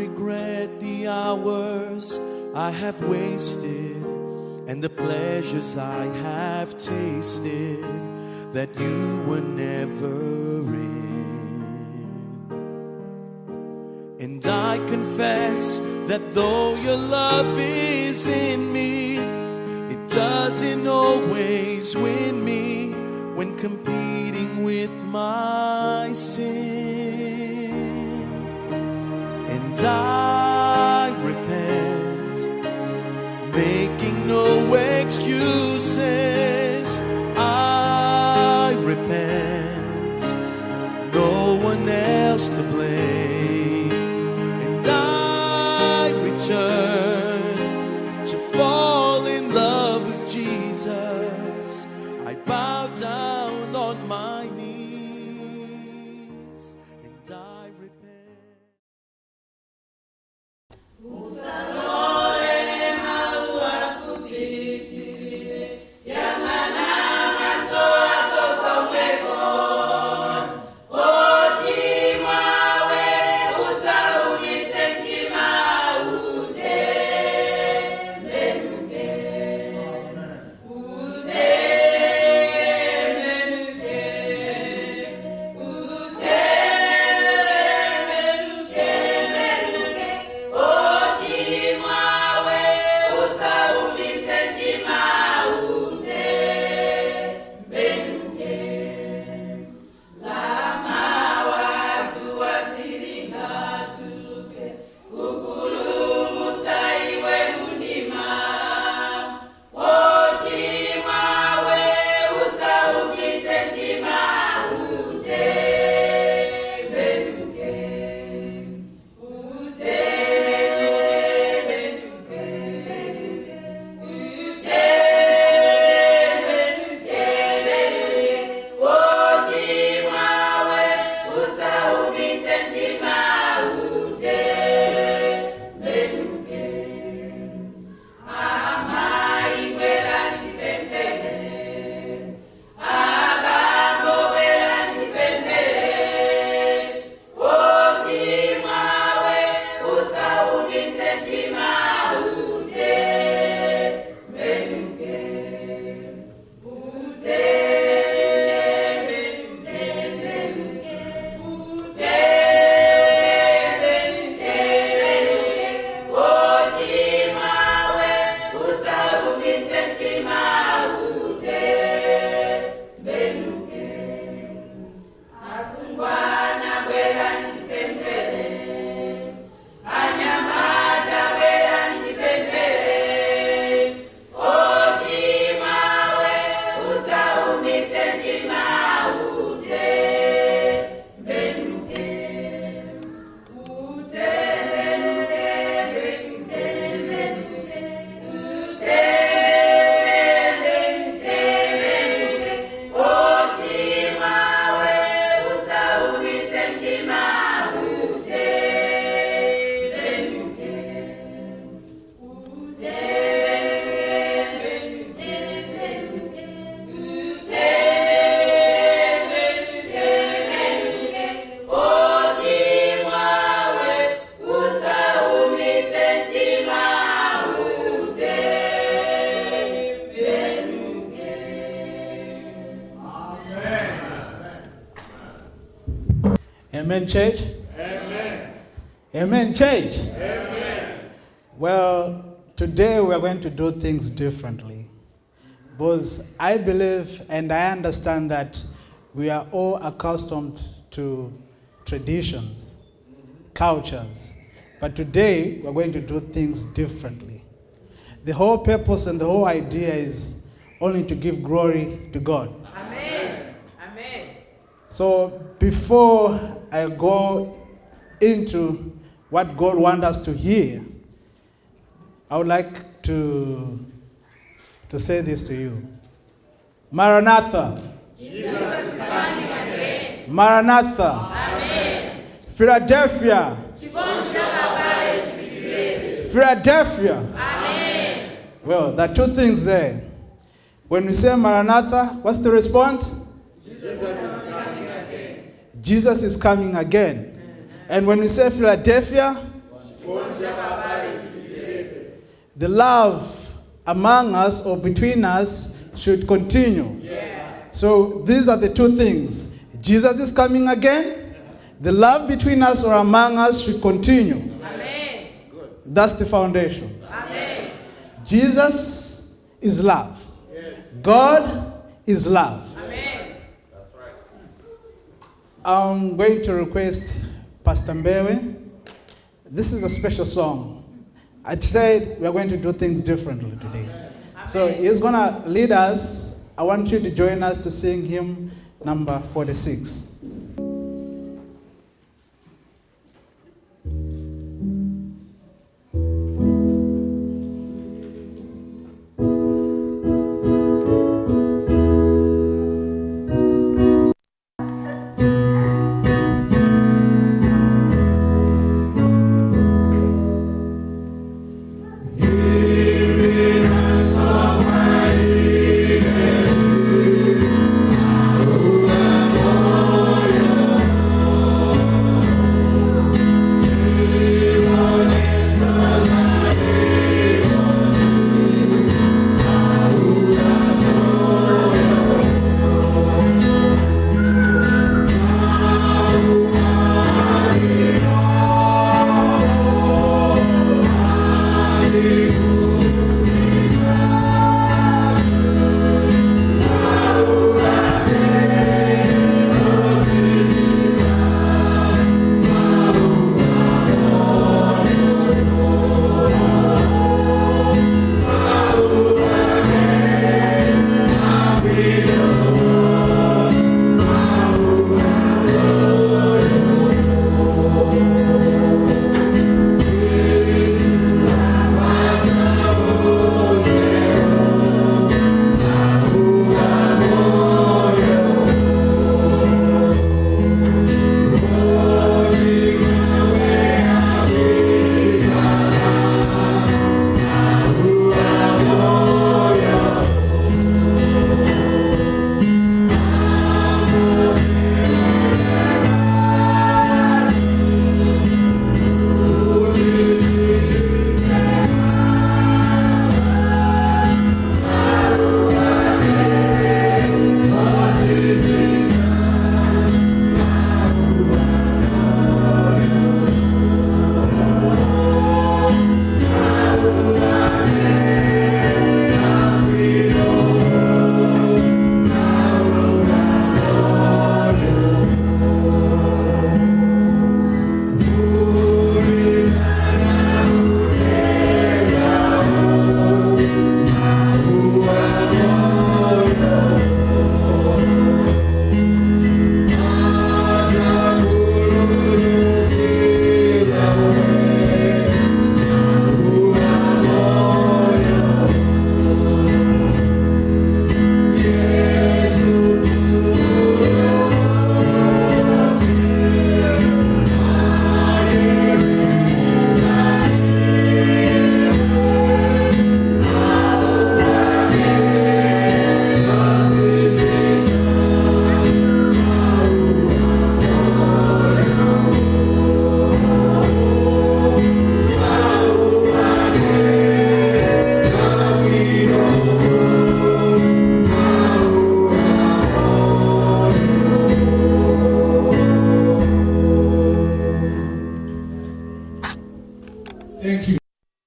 regret the hours I have wasted and the pleasures I have tasted that you were never in. And I confess that though your love is in me, it doesn't always win me when competing with my sin. And I repent, making no excuses. I repent, no one else to blame. And I return to fall in love with Jesus. I bow down on my knees and I repent. Amen, church? Amen. Amen, church? Amen. Well, today we are going to do things differently. Because I believe and I understand that we are all accustomed to traditions, cultures. But today we are going to do things differently. The whole purpose and the whole idea is only to give glory to God. Amen. Amen. So before I go into what God wants us to hear, I would like to say this to you. Maranatha. Jesus is coming again. Maranatha. Amen. Philadelphia. Philadelphia. Amen. Well, there are two things there. When we say Maranatha, what's the response? Jesus is coming again. Jesus is coming again. And when we say Philadelphia, the love among us or between us should continue. Yes. So these are the two things. Jesus is coming again. The love between us or among us should continue. Amen. That's the foundation. Amen. Jesus is love. Yes. God is love. Amen. That's right. I'm going to request Pastor Mbewe. This is a special song. I said we are going to do things differently today. Amen. So he's going to lead us. I want you to join us to sing hymn number 46.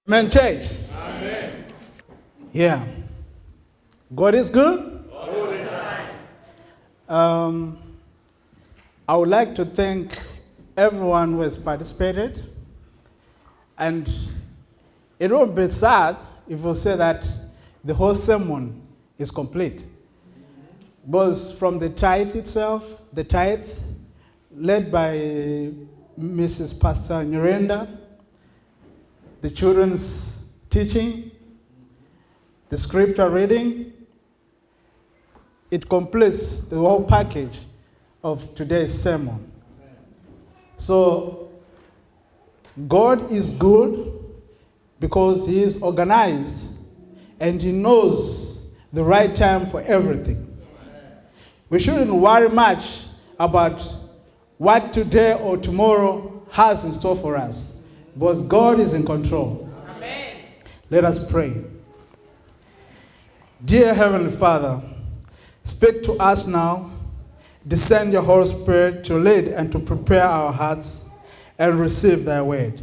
Amen, church. Amen. Yeah. God is good. All the time. I would like to thank everyone who has participated. And it won't be sad if we say that the whole sermon is complete. Because from the tithe itself, the tithe led by Mrs. Pastor Nurenda, the children's teaching, the scripture reading, it completes the whole package of today's sermon. So, God is good because He is organized and He knows the right time for everything. We shouldn't worry much about what today or tomorrow has in store for us, because God is in control. Amen. Let us pray. Dear Heavenly Father, speak to us now. Descend your Holy Spirit to lead and to prepare our hearts and receive thy word.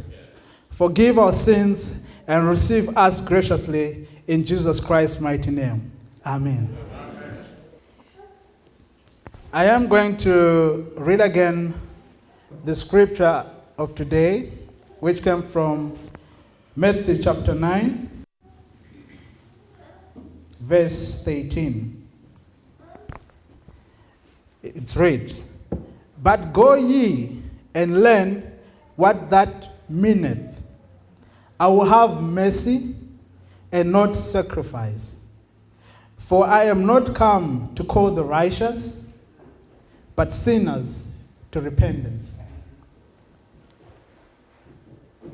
Forgive our sins and receive us graciously in Jesus Christ's mighty name. Amen. Amen. I am going to read again the scripture of today, which came from Matthew chapter 9, verse 18. It reads, "But go ye and learn what that meaneth. I will have mercy and not sacrifice. For I am not come to call the righteous, but sinners to repentance."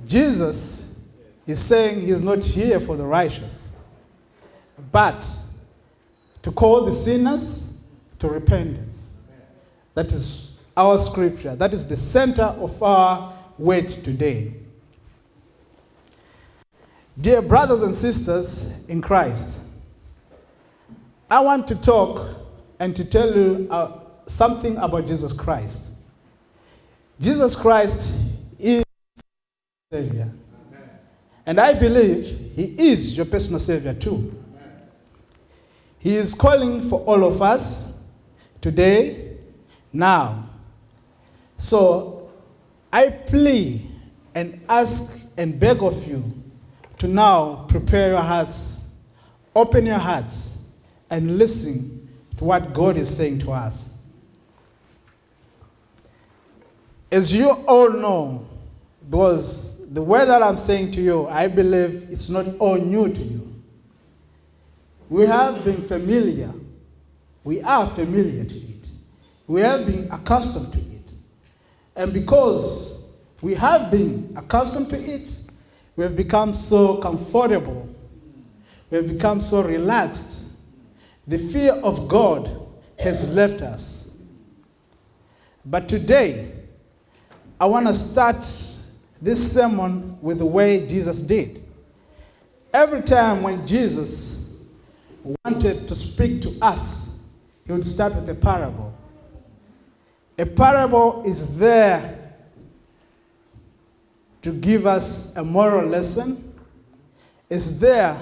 Jesus is saying he's not here for the righteous, but to call the sinners to repentance. That is our scripture. That is the center of our word today. Dear brothers and sisters in Christ, I want to talk and to tell you something about Jesus Christ. Jesus Christ is Savior. Amen. And I believe he is your personal Savior too. Amen. He is calling for all of us today, now. So I plead and ask and beg of you to now prepare your hearts, open your hearts, and listen to what God is saying to us. As you all know, because the word that I'm saying to you, I believe it's not all new to you. We have been familiar. We are familiar to it. We have been accustomed to it. And because we have been accustomed to it, we have become so comfortable. We have become so relaxed. The fear of God has left us. But today, I want to start this sermon with the way Jesus did. Every time when Jesus wanted to speak to us, he would start with a parable. A parable is there to give us a moral lesson. It's there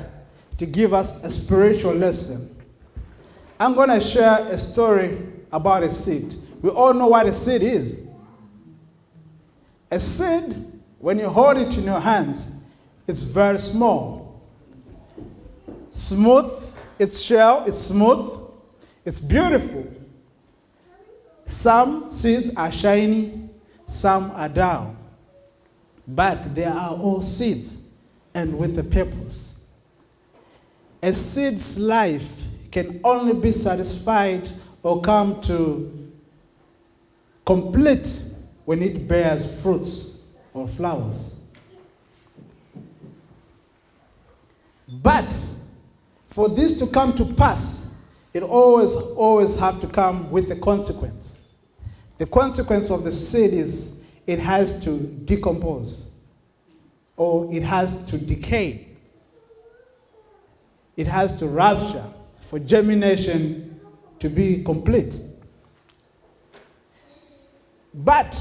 to give us a spiritual lesson. I'm going to share a story about a seed. We all know what a seed is. A seed, when you hold it in your hands, it's very small. Smooth, its shell, it's smooth, it's beautiful. Some seeds are shiny, some are dull. But they are all seeds, and with a purpose. A seed's life can only be satisfied or come to complete when it bears fruits or flowers. But for this to come to pass, it always have to come with a consequence. The consequence of the seed is it has to decompose, or it has to decay. It has to rupture for germination to be complete. But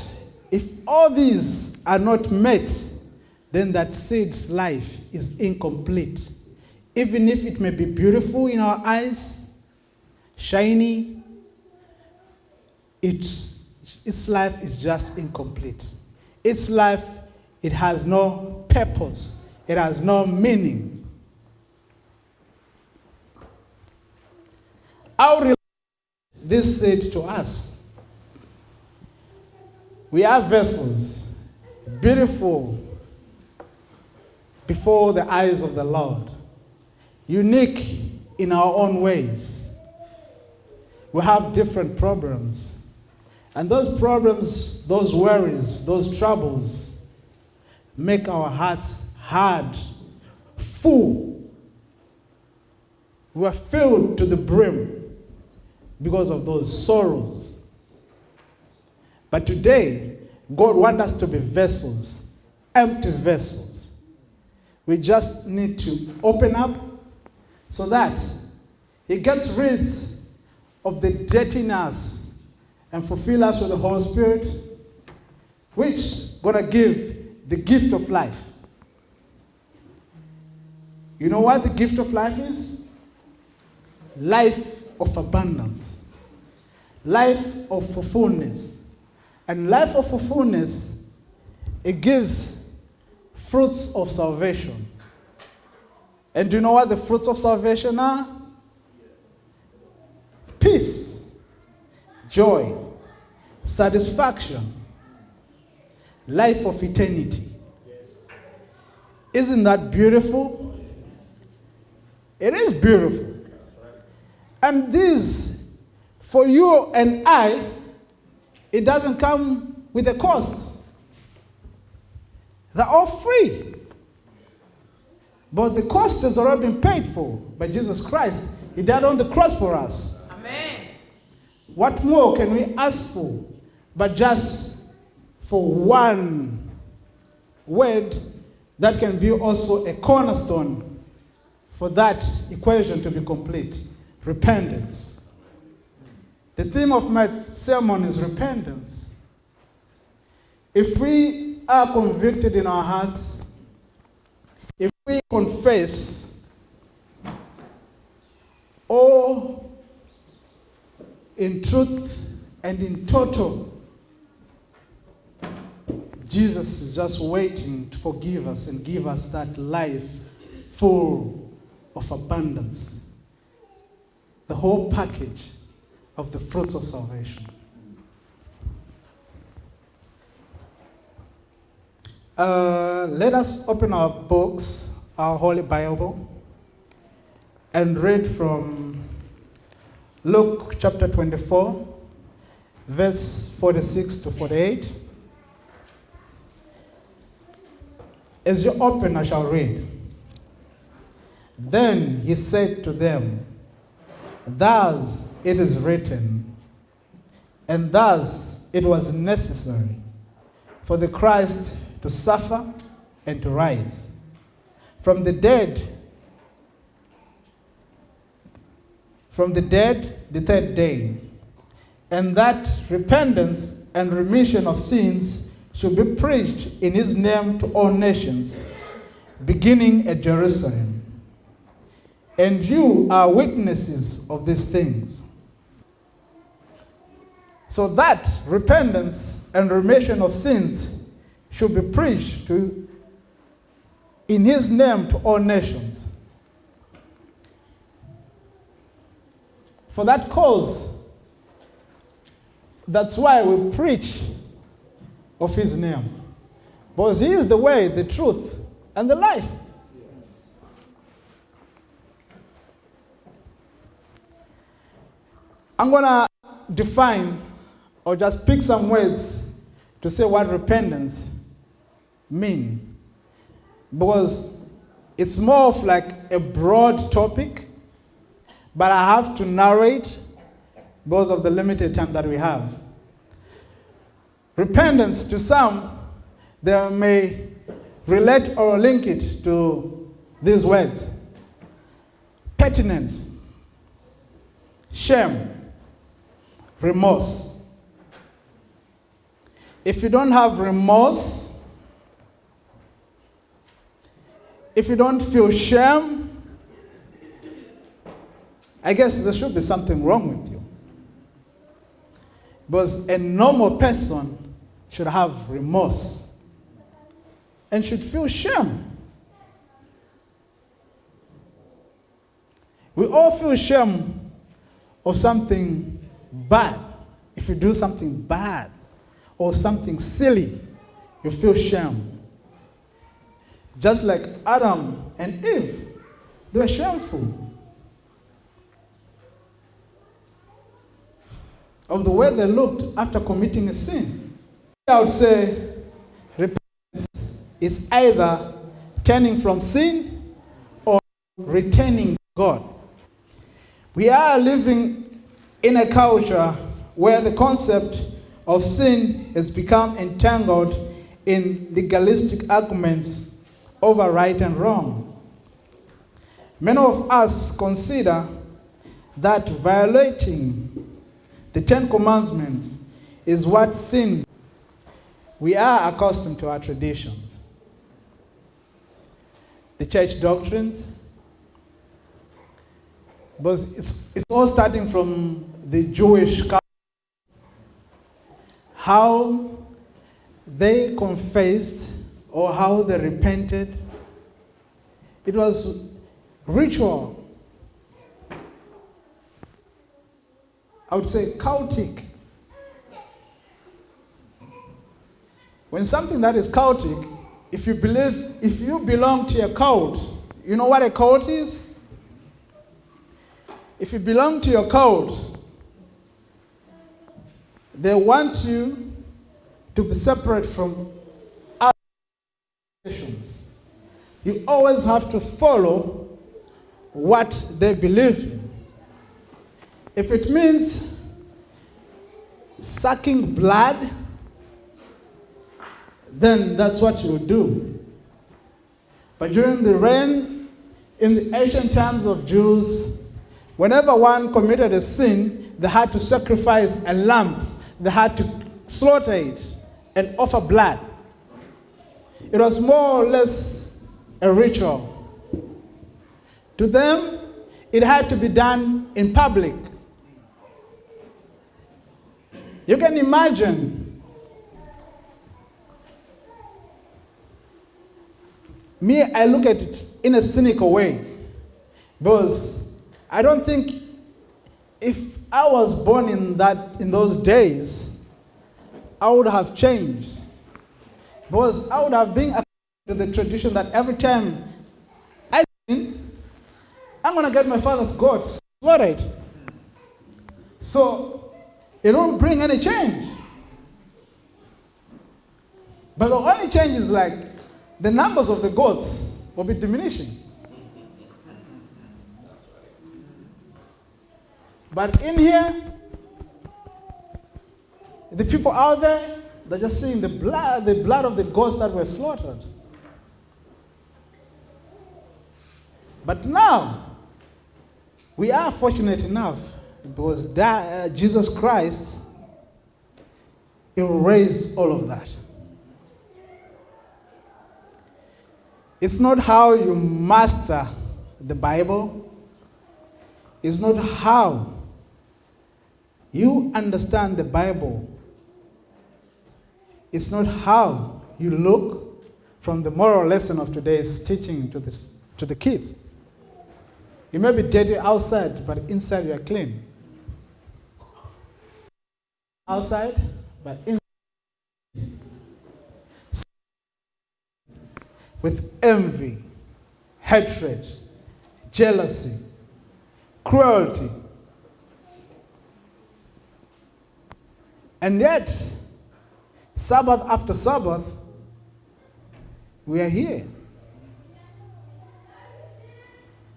if all these are not met, then that seed's life is incomplete. Even if it may be beautiful in our eyes, shiny, its life is just incomplete. Its life, it has no purpose. It has no meaning. How relate this seed to us? We are vessels, beautiful before the eyes of the Lord, unique in our own ways. We have different problems. And those problems, those worries, those troubles make our hearts hard, full. We are filled to the brim because of those sorrows. But today, God wants us to be vessels, empty vessels. We just need to open up so that he gets rid of the dirtiness and fulfill us with the Holy Spirit, which is going to give the gift of life. You know what the gift of life is? Life of abundance. Life of fullness. And life of fullness, it gives fruits of salvation. And do you know what the fruits of salvation are? Peace, joy, satisfaction, life of eternity. Isn't that beautiful? It is beautiful. And this, for you and I, it doesn't come with a cost. They're all free. But the cost has already been paid for by Jesus Christ. He died on the cross for us. Amen. What more can we ask for but just for one word that can be also a cornerstone for that equation to be complete? Repentance. The theme of my sermon is repentance. If we are convicted in our hearts, if we confess, all in truth and in total, Jesus is just waiting to forgive us and give us that life full of abundance. The whole package of the fruits of salvation. Let us open our books, our Holy Bible, and read from Luke chapter 24, verse 46 to 48. As you open, I shall read. Then he said to them, "Thus it is written, and thus it was necessary for the Christ to suffer and to rise from the dead the third day, and that repentance and remission of sins should be preached in his name to all nations, beginning at Jerusalem. And you are witnesses of these things." So that repentance and remission of sins should be preached in his name to all nations. For that cause, that's why we preach of his name. Because he is the way, the truth, and the life. I'm going to define or just pick some words to say what repentance means. Because it's more of like a broad topic, but I have to narrate because of the limited time that we have. Repentance, to some, they may relate or link it to these words: penitence, shame, remorse. If you don't have remorse, if you don't feel shame, I guess there should be something wrong with you. Because a normal person should have remorse and should feel shame. We all feel shame of something bad. If you do something bad or something silly, you feel shame. Just like Adam and Eve, they were shameful of the way they looked after committing a sin. I would say repentance is either turning from sin or returning to God. We are living in a culture where the concept of sin has become entangled in legalistic arguments over right and wrong. Many of us consider that violating the Ten Commandments is what sin. We are accustomed to our traditions, the church doctrines, but it's all starting from the Jewish culture. How they confessed or how they repented. It was ritual. I would say cultic. When something that is cultic, if you belong to a cult, you know what a cult is? If you belong to your cult, they want you to be separate from other nations. You always have to follow what they believe in. If it means sucking blood, then that's what you would do. But during the reign, in the ancient times of Jews, whenever one committed a sin, they had to sacrifice a lamb. They had to slaughter it and offer blood. It was more or less a ritual. To them, it had to be done in public. You can imagine me, I look at it in a cynical way, because I don't think if I was born in those days, I would have changed. Because I would have been according to the tradition that every time I sin, I'm going to get my father's goat, slaughter it. So it won't bring any change. But the only change is like the numbers of the goats will be diminishing. But in here, the people out there, they're just seeing the blood of the goats that were slaughtered. But now, we are fortunate enough because Jesus Christ erased all of that. It's not how you master the Bible. It's not how you understand the Bible. It's not how you look from the moral lesson of today's teaching to the kids. You may be dirty outside, but inside you are clean. Outside, but inside. With envy, hatred, jealousy, cruelty. And yet, Sabbath after Sabbath, we are here.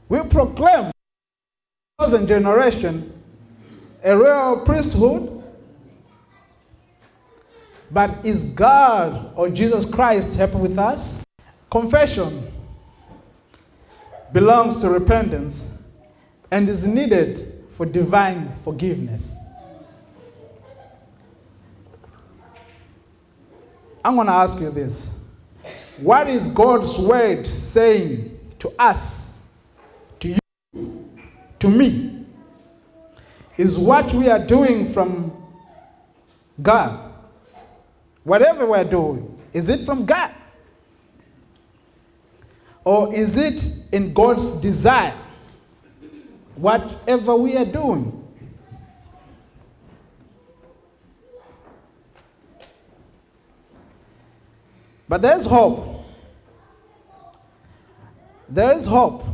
We proclaim, thousand generation, a royal priesthood. But is God or Jesus Christ happy with us? Confession belongs to repentance and is needed for divine forgiveness. I'm going to ask you this. What is God's word saying to us, to you, to me? Is what we are doing from God? Whatever we're doing, is it from God? Or is it in God's desire? Whatever we are doing. But there's hope. There is hope.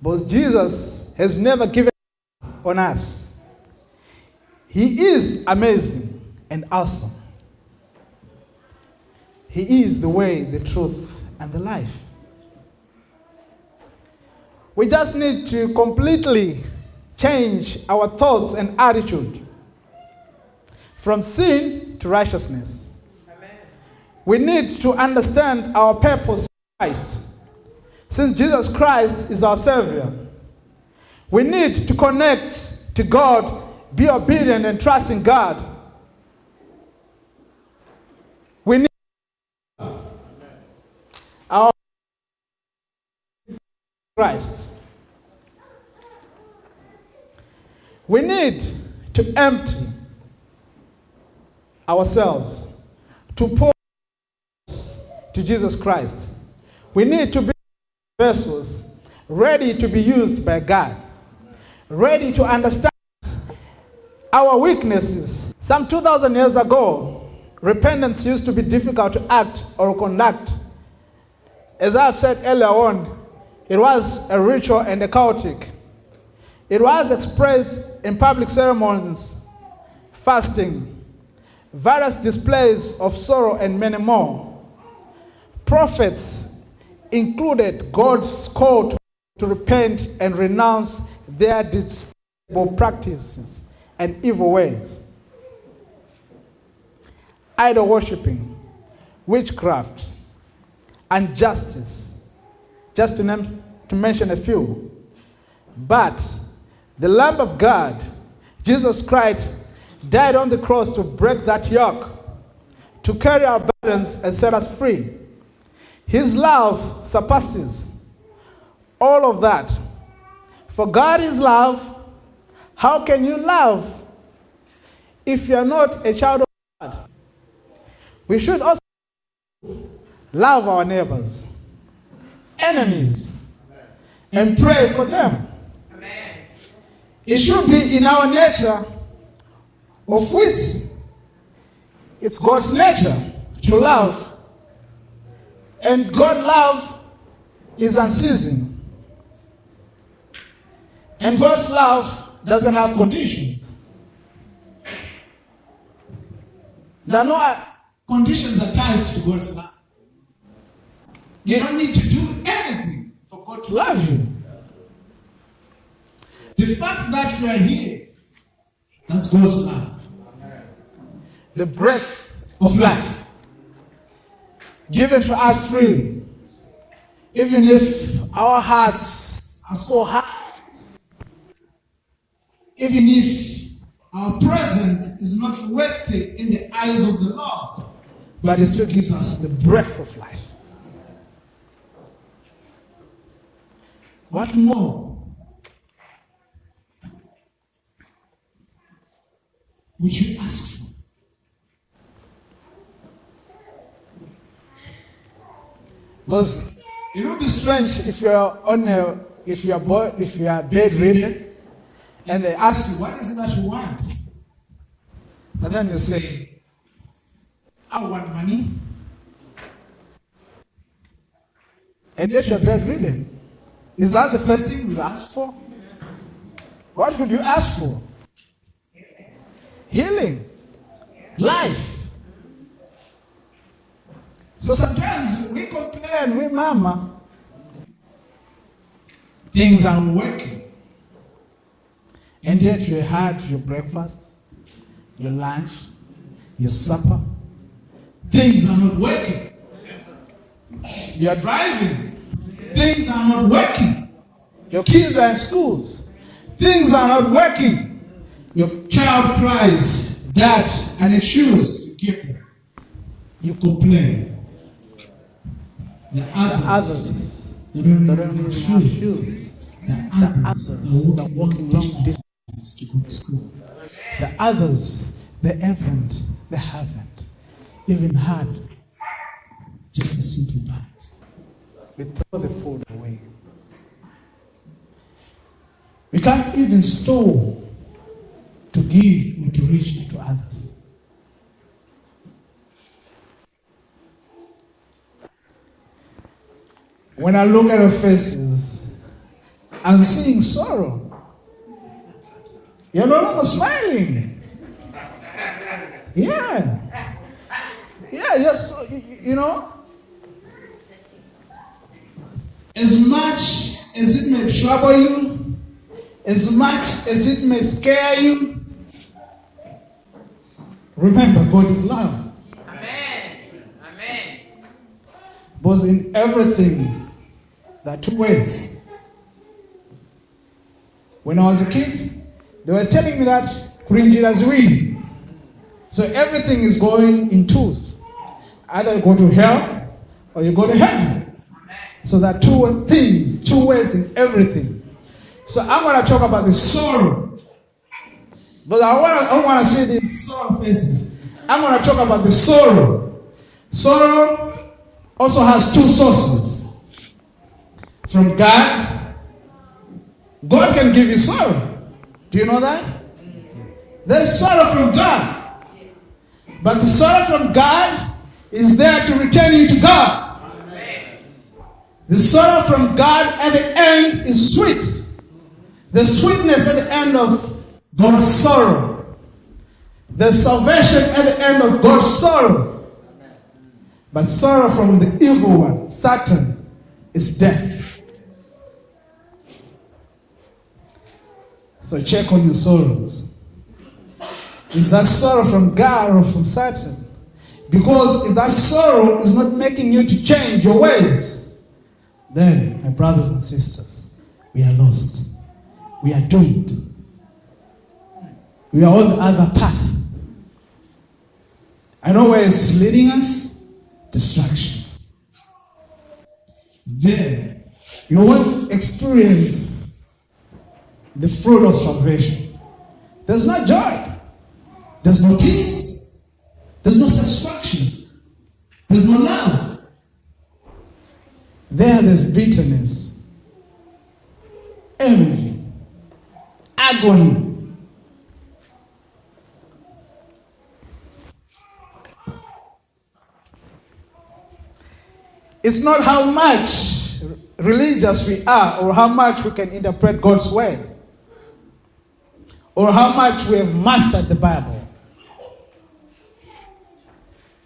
But Jesus has never given up on us. He is amazing and awesome. He is the way, the truth, and the life. We just need to completely change our thoughts and attitude from sin to righteousness. we need to understand our purpose in Christ. Since Jesus Christ is our Savior, we need to connect to God, be obedient and trust in God. We need our Christ. We need to empty ourselves, to pour to Jesus Christ. We need to be vessels ready to be used by God, ready to understand our weaknesses. Some 2,000 years ago, repentance used to be difficult to act or conduct. As I've said earlier on, it was a ritual and a chaotic. It was expressed in public ceremonies, fasting, various displays of sorrow, and many more. Prophets included God's call to repent and renounce their detestable practices and evil ways. Idol worshiping, witchcraft, injustice, just to mention a few. But the Lamb of God, Jesus Christ, died on the cross to break that yoke, to carry our burdens and set us free. His love surpasses all of that. For God is love. How can you love if you are not a child of God? We should also love our neighbors, enemies, and pray for them. It should be in our nature, of which it's God's nature to love. And God's love is unceasing. And God's love doesn't have conditions. There are no conditions attached to God's love. You don't need to do anything for God to love you. The fact that you are here, that's God's love. The breath of life given to us freely. Even if our hearts are so high, even if our presence is not worthy in the eyes of the Lord, but it still gives us the breath of life. What more would you ask for? Because it would be strange if you are bedridden and they ask you, what is it that you want? And then you say, I want money. And yet you're bedridden. Is that the first thing you ask for? What would you ask for? Healing. Life. So sometimes we complain, we mama, things aren't working. And yet you had your breakfast, your lunch, your supper. Things are not working. You are driving. Things are not working. Your kids are in schools. Things are not working. Your child cries, Dad, I need shoes. You give them. You complain. The others, they don't have shoes. The others, they're walking long distance to go to school. The others, they haven't even had just a simple bite. We throw the food away. We can't even store to give or to reach to others. When I look at your faces, I'm seeing sorrow. You're no longer smiling. Yeah. Yeah, yes, you know. As much as it may trouble you, as much as it may scare you, remember God is love. Amen. Amen. Because in everything, there are two ways. When I was a kid, they were telling me that kurinjira ziwiri. So everything is going in twos. Either you go to hell or you go to heaven. So there are two things, two ways in everything. So I'm going to talk about the sorrow. But I don't want to see these sorrow faces. I'm going to talk about the sorrow. Sorrow also has two sources. From God. God can give you sorrow. Do you know that? There's sorrow from God. But the sorrow from God is there to return you to God. The sorrow from God at the end is sweet. The sweetness at the end of God's sorrow. The salvation at the end of God's sorrow. But sorrow from the evil one, Satan, is death. So check on your sorrows. Is that sorrow from God or from Satan? Because if that sorrow is not making you to change your ways, then, my brothers and sisters, we are lost. We are doomed. We are on the other path. I know where it's leading us. Distraction. Then, you won't experience the fruit of salvation. There's no joy. There's no peace. There's no satisfaction. There's no love. There's bitterness, envy, agony. It's not how much religious we are or how much we can interpret God's word or how much we have mastered the Bible.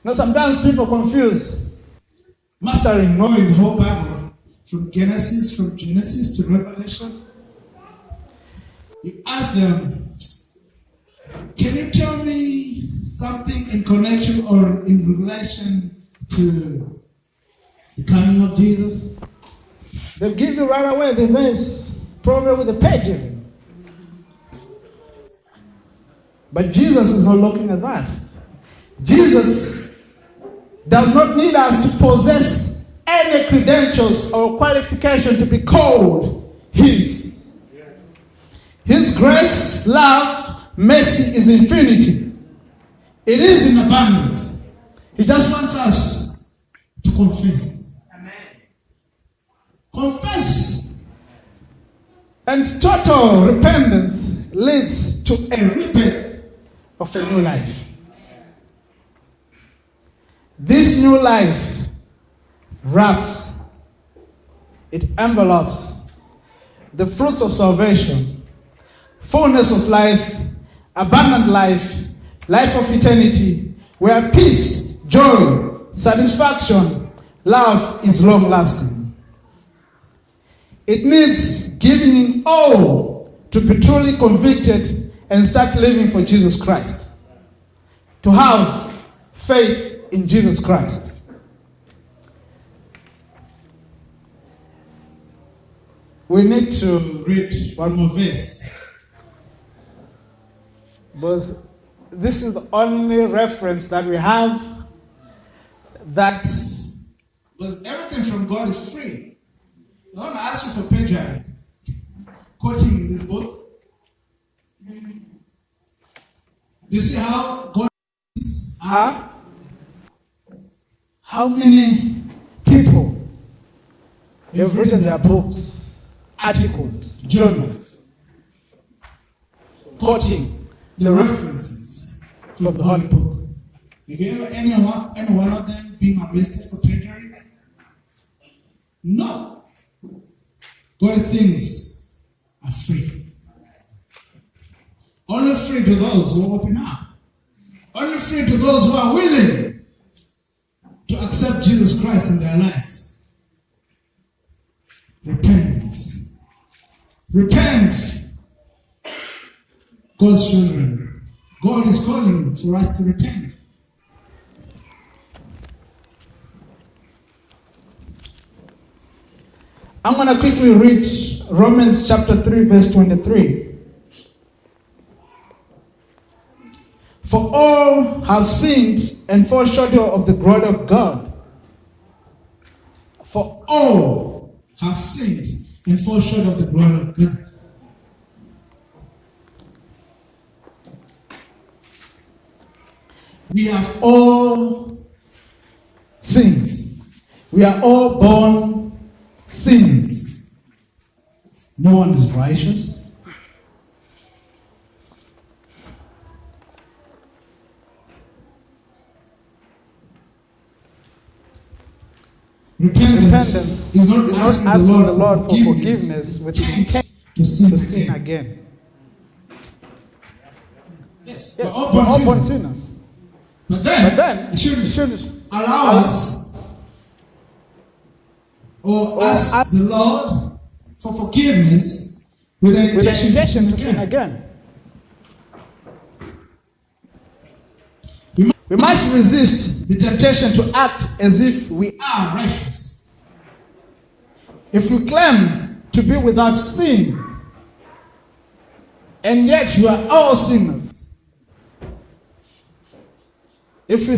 Now, sometimes people confuse mastering, knowing the whole Bible from Genesis to Revelation. You ask them, can you tell me something in connection or in relation to the coming of Jesus? They'll give you right away the verse, probably with a page even. But Jesus is not looking at that. Jesus does not need us to possess any credentials or qualification to be called His. His grace, love, mercy is infinity. It is in abundance. He just wants us to confess. Amen. Confess. And total repentance leads to a rebirth of a new life. This new life wraps, it envelopes the fruits of salvation, fullness of life, abundant life, life of eternity, where peace, joy, satisfaction, love is long-lasting. It needs giving in all to be truly convicted and start living for Jesus Christ. To have faith in Jesus Christ. We need to read one more verse. Because this is the only reference that we have that, because everything from God is free. I want to ask you for Pedro, quoting in this book. You see how God are? How many people have written their books, articles, journals, quoting the references from the Holy Book? Have you ever any one of them being arrested for perjury? No. God things are free. Only free to those who open up. Only free to those who are willing to accept Jesus Christ in their lives. Repentance. Repent. God's children. God is calling for us to repent. I'm going to quickly read Romans chapter 3, verse 23. For all have sinned and fall short of the glory of God. For all have sinned and fall short of the glory of God. We have all sinned. We are all born sinners. No one is righteous. Repentance is not asking the Lord for forgiveness with intent to sin again. Yes, we're all born sinners. But then it should allow us or ask the Lord for forgiveness with an intention to sin again. We must resist the temptation to act as if we are righteous. If you claim to be without sin, and yet you are all sinners, if we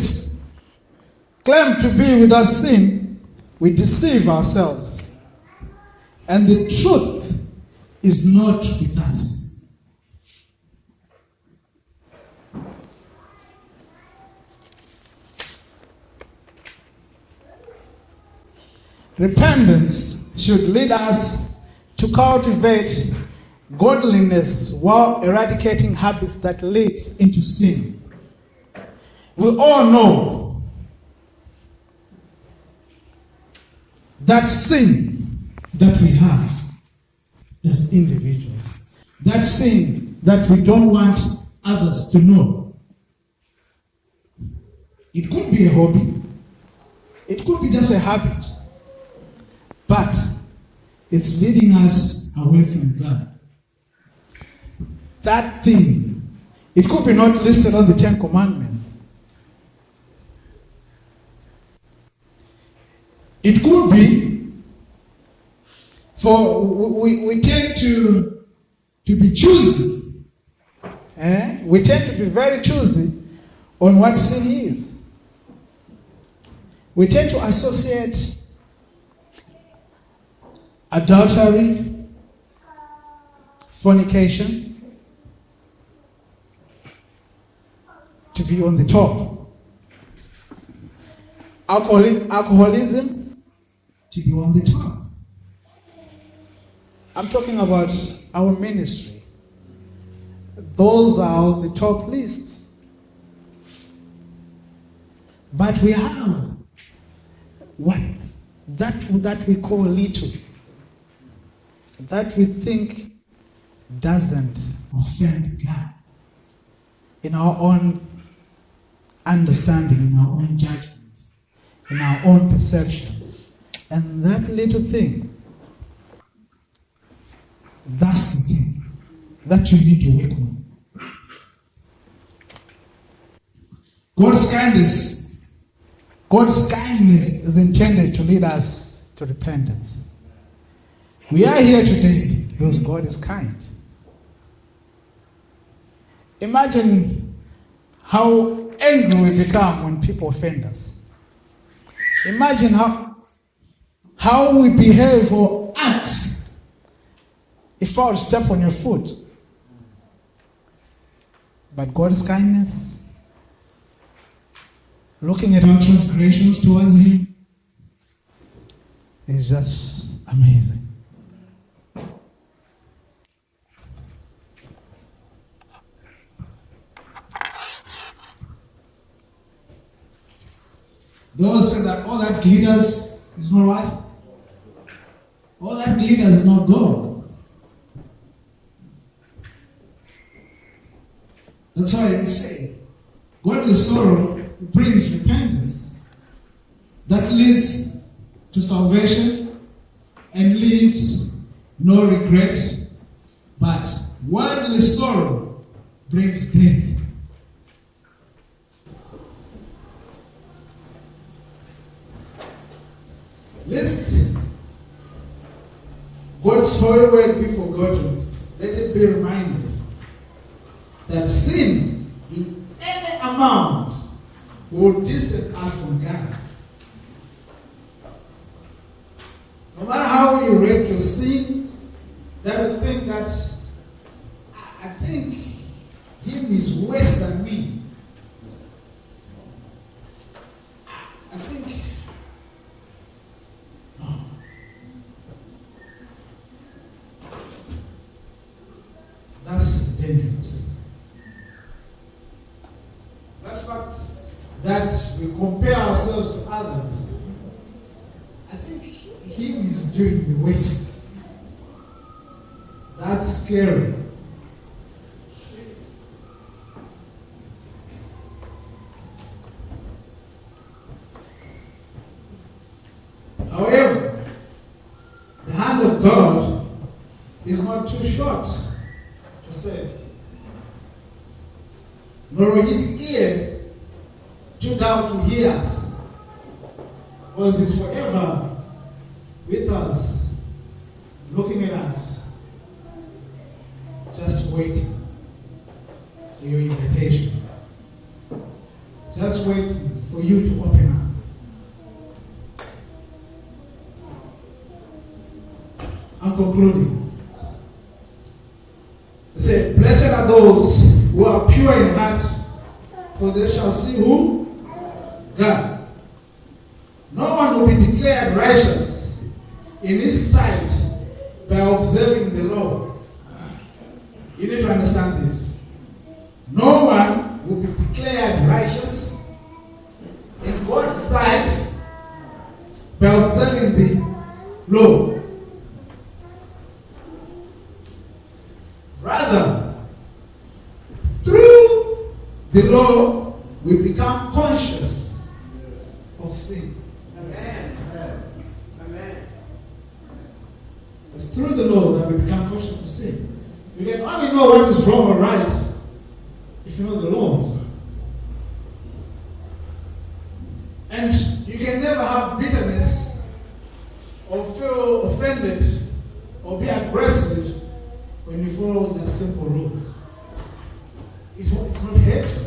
claim to be without sin, we deceive ourselves. And the truth is not with us. Repentance should lead us to cultivate godliness while eradicating habits that lead into sin. We all know that sin that we have as individuals, that sin that we don't want others to know. It could be a hobby, it could be just a habit, but it's leading us away from God. That thing, it could be not listed on the 10 Commandments. It could be, for we tend to be choosy. We tend to be very choosy on what sin is. We tend to associate adultery, fornication, to be on the top. Alcoholism, to be on the top. I'm talking about our ministry. Those are on the top lists. But we have what that we call little, that we think doesn't offend God, in our own understanding, in our own judgment, in our own perception. And that little thing, that's the thing that you need to work on. God's kindness is intended to lead us to repentance. We are here today because God is kind. Imagine how angry we become when people offend us. Imagine how we behave or act if I would step on your foot. But God's kindness, looking at our transgressions towards Him, is just amazing. Those say that all that glitters is not right. All that glitters is not gold. That's why we say godly sorrow brings repentance that leads to salvation and leaves no regret, but worldly sorrow brings death. God's holy word be forgotten. Let it be reminded that sin in any amount will distance us from God. No matter how you rate your sin, that will think that I think him is worse than me. I think no. That's dangerous. That fact that we compare ourselves to others, I think him is doing the worst. That's scary. However, the hand of God is not too short to save, nor his ear too down to hear us, because he's forever with us, looking at us, just waiting for your invitation, just waiting for you to open up. I'm concluding. They say, blessed are those who are pure in heart, for they shall see who? God. No one will be declared righteous in his sight by observing the law. You need to understand this. No one will be declared righteous in God's sight by observing the law. Rather, through the law, we become conscious of sin. Amen. Amen. It's through the law that we become conscious of sin. You can only know what is wrong or right if you know the laws. And you can never have bitterness or feel offended or be aggressive when you follow the simple rules. It's not hatred.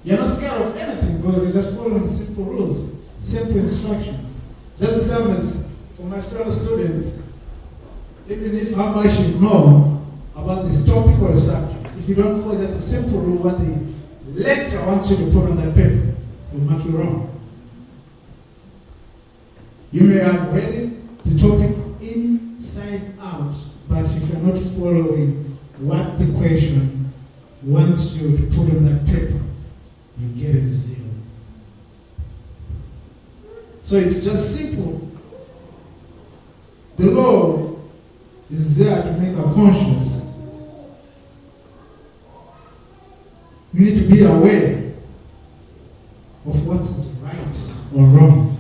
You're not scared of anything because you're just following simple rules, simple instructions. Just the same as for my fellow students, even if how much you know about this topic or subject, if you don't follow just a simple rule, what the lecturer wants you to put on that paper, will mark you wrong. You may have read the topic inside out, but if you're not following what the question wants you to put on that paper, you get a 0. So it's just simple. The law is there to make us conscious. You need to be aware of what is right or wrong.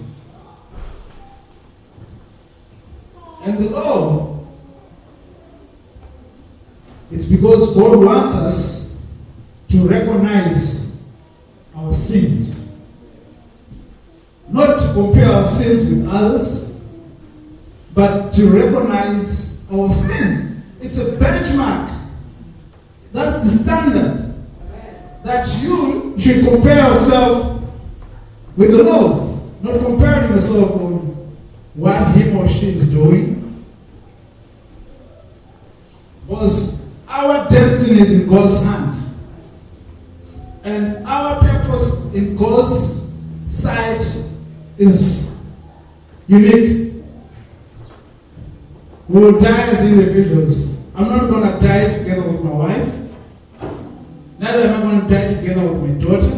And the law, it's because God wants us to recognize our sins. Not to compare our sins with others, but to recognize our sins. It's a benchmark. That's the standard. That you should compare yourself with the laws, not comparing yourself on what him or she is doing. Because our destiny is in God's hand. And our purpose in God's sight is unique. We will die as individuals. I'm not going to die together with my wife. Neither am I going to die together with my daughter.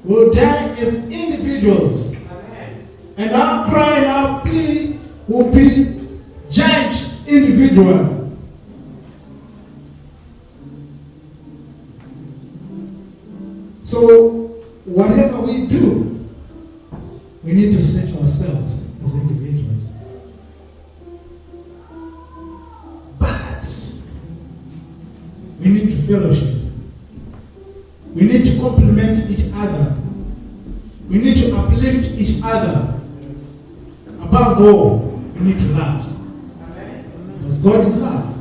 We will die as individuals. Amen. And our cry and our plea will be judged individually. So, whatever we do, we need to search ourselves as individuals. But we need to fellowship. We need to complement each other. We need to uplift each other. Above all, we need to love. God is love.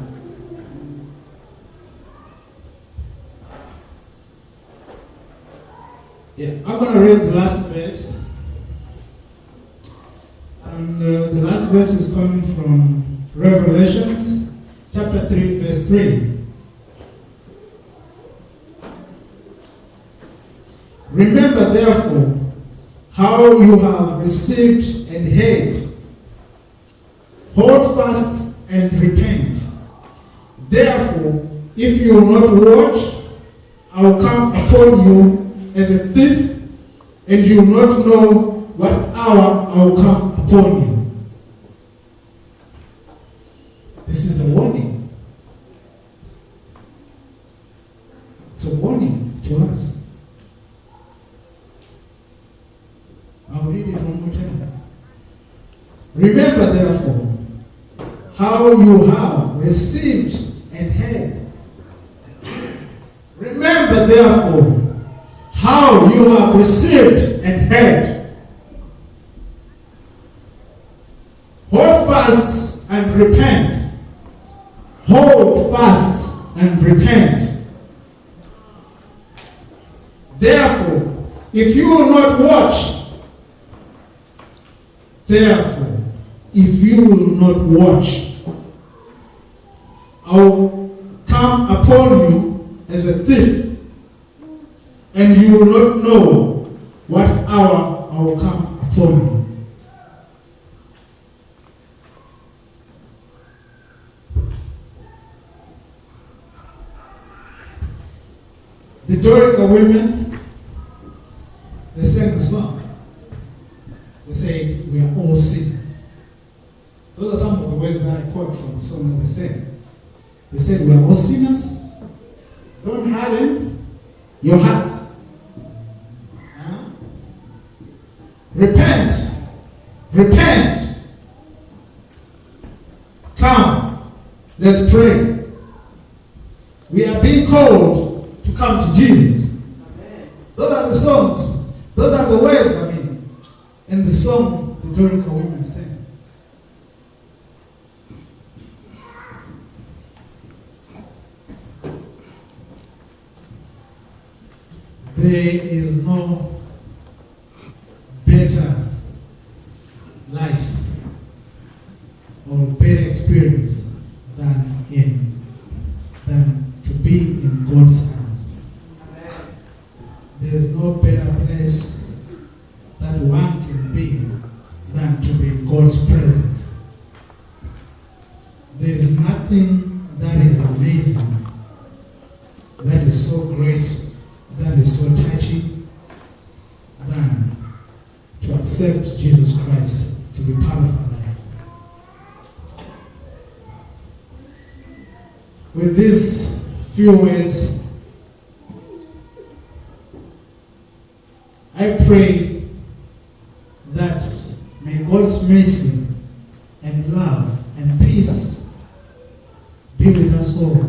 Yeah, I'm going to read the last verse. And the last verse is coming from Revelations chapter 3, verse 3. Remember, therefore, how you have received and heard. Hold fast and repent. Therefore, if you will not watch, I will come upon you as a thief, and you will not know what hour I will come upon you. This is a warning. It's a warning to us. I'll read it one more time. Remember, therefore, how you have received and heard. Remember, therefore, how you have received and heard. Hold fast and repent. Hold fast and repent. Therefore, if you will not watch, therefore, if you will not watch, I will come upon you as a thief, and you will not know what hour I will come upon you. The Dorica women, they sang a song. They said, we are all sinners. Those are some of the words that I quote from the song that they said. They said, we are all sinners. Don't harden your hearts. Repent. Repent. Come. Let's pray. We are being called to come to Jesus. Amen. Those are the songs. Those are the words, in the song the Dorica women sang. There is no better life or better experience than to be in God's hands. Amen. There is no better place that one can be than to be in God's presence. There is nothing that is amazing, that is so great, that is so touching, than to accept Jesus Christ to be part of our life. With these few words, I pray that may God's mercy and love and peace be with us all.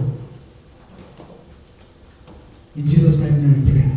In Jesus' mighty name we pray.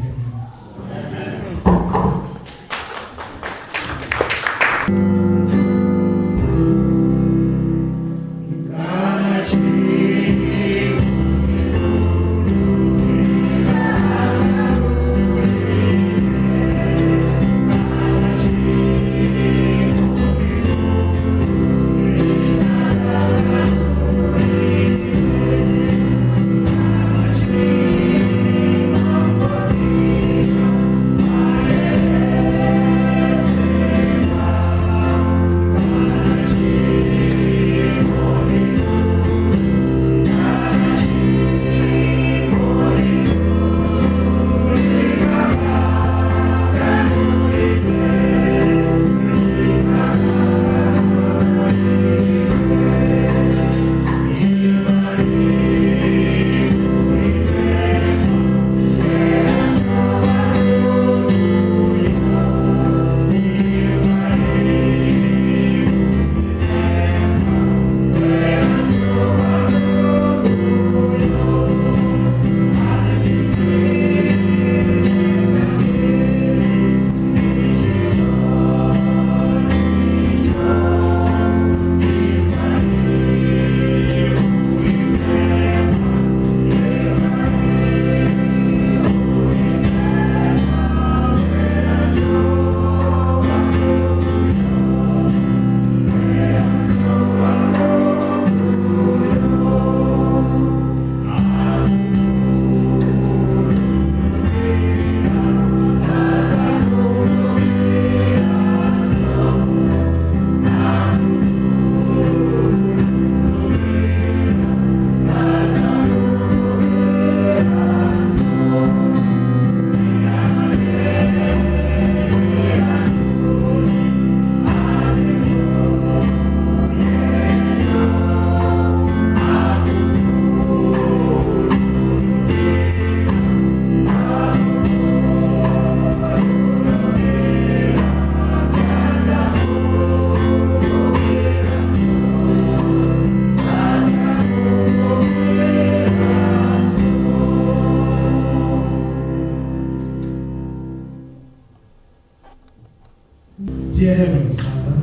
Father.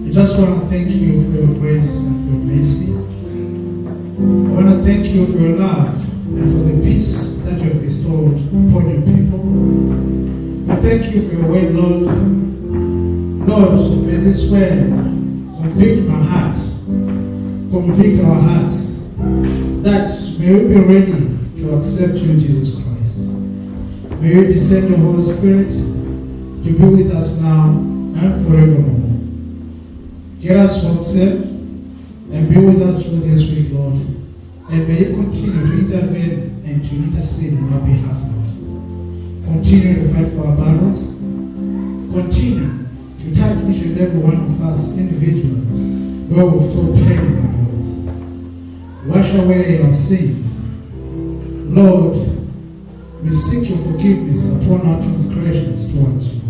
I just want to thank you for your grace and for your mercy. I want to thank you for your love and for the peace that you have bestowed upon your people. We thank you for your word, Lord. Lord, may this word convict my heart, convict our hearts, that may we be ready to accept you, Jesus Christ. May you descend your Holy Spirit to be with us now and forevermore. Get us home safe and be with us through this week, Lord. And may you continue to intervene and to intercede on our behalf, Lord. Continue to fight for our battles. Continue to touch each and every one of us individuals where we feel pain in our bodies. Wash away our sins. Lord, we seek your forgiveness upon our transgressions towards you.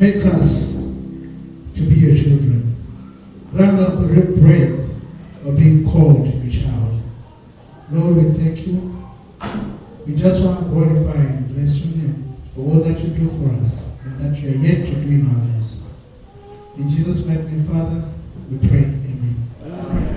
Make us to be your children. Grant us the real breath of being called your child. Lord, we thank you. We just want to glorify and bless your name for all that you do for us and that you are yet to do in our lives. In Jesus' mighty name, Father, we pray. Amen.